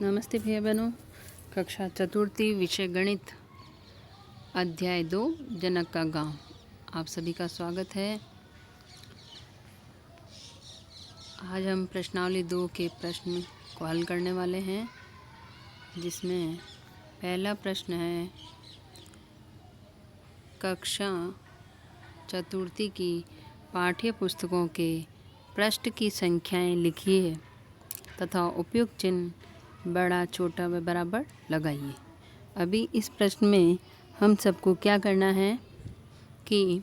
नमस्ते भैया बहनों। कक्षा चतुर्थी विषय गणित अध्याय 2 जनक का गांव, आप सभी का स्वागत है। आज हम प्रश्नावली 2 के प्रश्न को हल करने वाले हैं, जिसमें पहला प्रश्न है कक्षा चतुर्थी की पाठ्य पुस्तकों के पृष्ठ की संख्याएं लिखिए तथा उपयुक्त चिन्ह बड़ा छोटा व बराबर लगाइए। अभी इस प्रश्न में हम सबको क्या करना है कि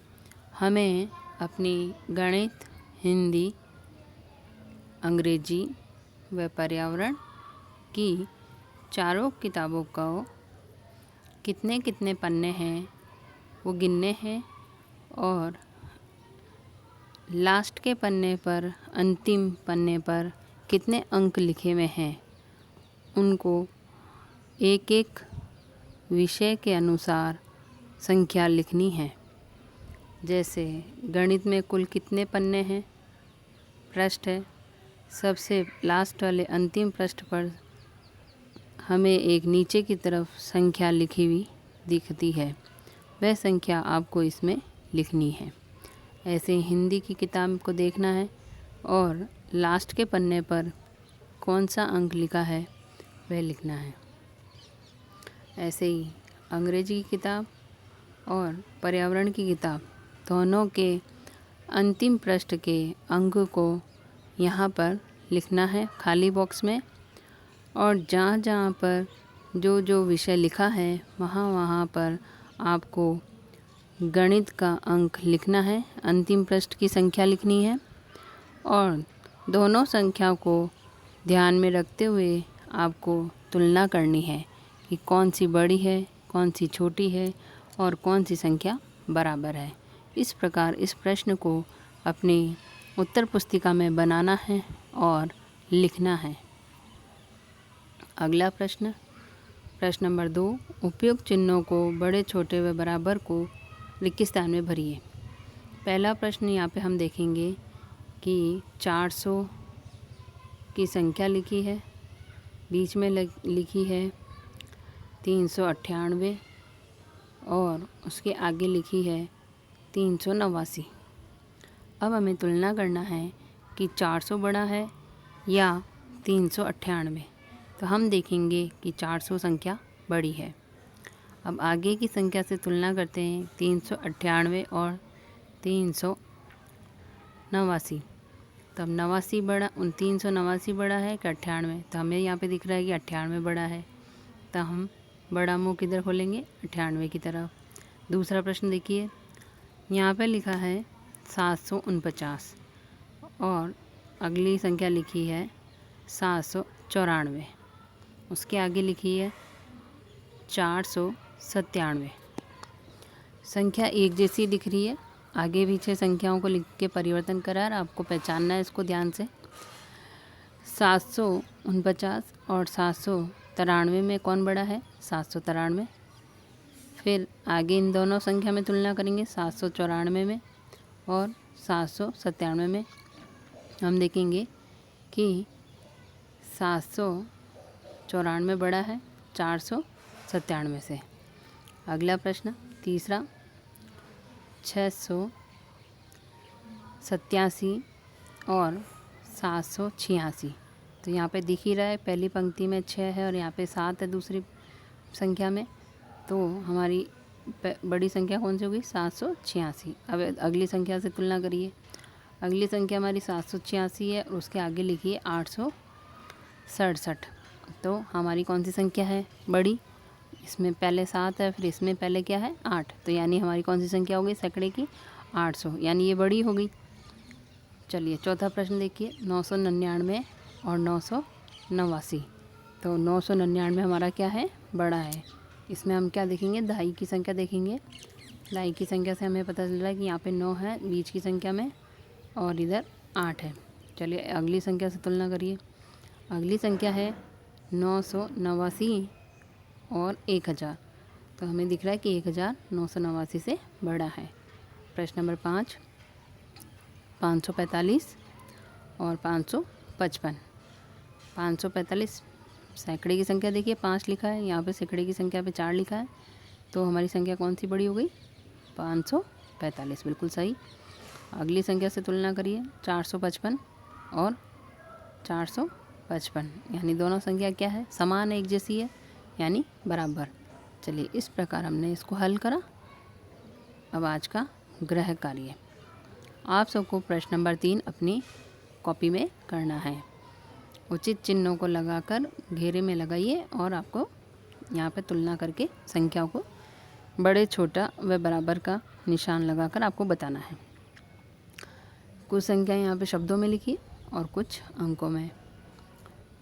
हमें अपनी गणित, हिंदी, अंग्रेजी व पर्यावरण की चारों किताबों को कितने कितने पन्ने हैं वो गिनने हैं और लास्ट के पन्ने पर, अंतिम पन्ने पर कितने अंक लिखे हुए हैं उनको एक एक विषय के अनुसार संख्या लिखनी है। जैसे गणित में कुल कितने पन्ने हैं, पृष्ठ है, सबसे लास्ट वाले अंतिम पृष्ठ पर हमें एक नीचे की तरफ संख्या लिखी हुई दिखती है, वह संख्या आपको इसमें लिखनी है। ऐसे हिंदी की किताब को देखना है और लास्ट के पन्ने पर कौन सा अंक लिखा है वह लिखना है। ऐसे ही अंग्रेजी की किताब और पर्यावरण की किताब दोनों के अंतिम पृष्ठ के अंक को यहाँ पर लिखना है खाली बॉक्स में, और जहाँ जहाँ पर जो जो विषय लिखा है वहाँ वहाँ पर आपको गणित का अंक लिखना है, अंतिम पृष्ठ की संख्या लिखनी है और दोनों संख्या को ध्यान में रखते हुए आपको तुलना करनी है कि कौन सी बड़ी है, कौन सी छोटी है और कौन सी संख्या बराबर है। इस प्रकार इस प्रश्न को अपनी उत्तर पुस्तिका में बनाना है और लिखना है। अगला प्रश्न, प्रश्न नंबर 2, उपयुक्त चिन्हों को बड़े, छोटे व बराबर को रिक्त स्थान में भरिए। पहला प्रश्न यहाँ पे हम देखेंगे कि 400 की संख्या लिखी है, बीच में लिखी है 398 और उसके आगे लिखी है 389। अब हमें तुलना करना है कि 400 बड़ा है या 398। तो हम देखेंगे कि 400 संख्या बड़ी है। अब आगे की संख्या से तुलना करते हैं, 398 और 389। तब 89 बड़ा, 389 बड़ा है कि 98? तो हमें यहाँ पे दिख रहा है कि 98 बड़ा है, तो हम बड़ा मुंह किधर खोलेंगे, 98 की तरफ। दूसरा प्रश्न देखिए, यहाँ पे लिखा है 749 और अगली संख्या लिखी है 794, उसके आगे लिखी है 497। संख्या एक जैसी दिख रही है, आगे पीछे संख्याओं को लिख के परिवर्तन करा है, आपको पहचानना है इसको ध्यान से। 749 और 793 में कौन बड़ा है, 793। फिर आगे इन दोनों संख्या में तुलना करेंगे, 794 में और 797 में। हम देखेंगे कि 794 बड़ा है 497 से। अगला प्रश्न तीसरा, 687 और 786। तो यहाँ पे दिख ही रहा है, पहली पंक्ति में 6 है और यहाँ पे 7 है दूसरी संख्या में, तो हमारी बड़ी संख्या कौन सी होगी, 786। अब अगली संख्या से तुलना करिए, अगली संख्या हमारी 786 है और उसके आगे लिखिए 867। तो हमारी कौन सी संख्या है बड़ी, इसमें पहले 7 है, फिर इसमें पहले क्या है 8, तो यानी हमारी कौन सी संख्या हो गई सैकड़े की, 800, यानी ये बड़ी हो गई। चलिए चौथा प्रश्न देखिए, 999 और 989। तो 999 हमारा क्या है, बड़ा है। इसमें हम क्या देखेंगे, दहाई की संख्या देखेंगे। दहाई की संख्या से हमें पता चल रहा है कि यहाँ पे 9 है बीच की संख्या में और इधर 8 है। चलिए अगली संख्या से तुलना करिए, अगली संख्या है 989 और 1000। तो हमें दिख रहा है कि 1989 से बड़ा है। प्रश्न नंबर 5, 545 और 555। 545 सैकड़े की संख्या देखिए 5 लिखा है, यहाँ पे सैकड़े की संख्या पे 4 लिखा है, तो हमारी संख्या कौन सी बड़ी हो गई? 545, बिल्कुल सही। अगली संख्या से तुलना करिए, 455 और 455, यानी दोनों संख्या क्या है? समान है, एक जैसी है, यानी बराबर। चलिए, इस प्रकार हमने इसको हल करा। अब आज का गृह कार्य, आप सबको प्रश्न नंबर 3 अपनी कॉपी में करना है। उचित चिन्हों को लगाकर घेरे में लगाइए और आपको यहाँ पे तुलना करके संख्याओं को बड़े, छोटा व बराबर का निशान लगाकर आपको बताना है। कुछ संख्या यहाँ पे शब्दों में लिखी और कुछ अंकों में।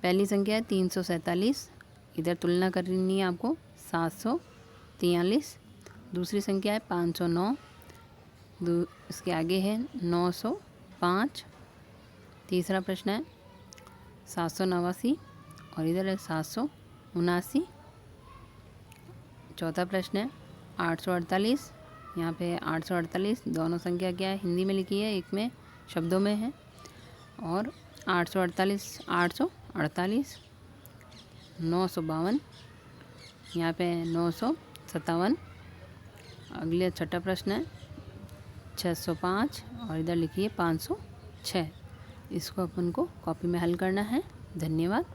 पहली संख्या है 347, इधर तुलना करनी है आपको 743। दूसरी संख्या है 509, इसके आगे है 905। तीसरा प्रश्न है 789 और इधर है 779। चौथा प्रश्न है 848, यहाँ पे 848, दोनों संख्या क्या है? हिंदी में लिखी है, एक में शब्दों में है। और 848, 848, 952, यहाँ पे 957। अगले छठा प्रश्न है 605 और इधर लिखिए 506। इसको अपन को कॉपी में हल करना है। धन्यवाद।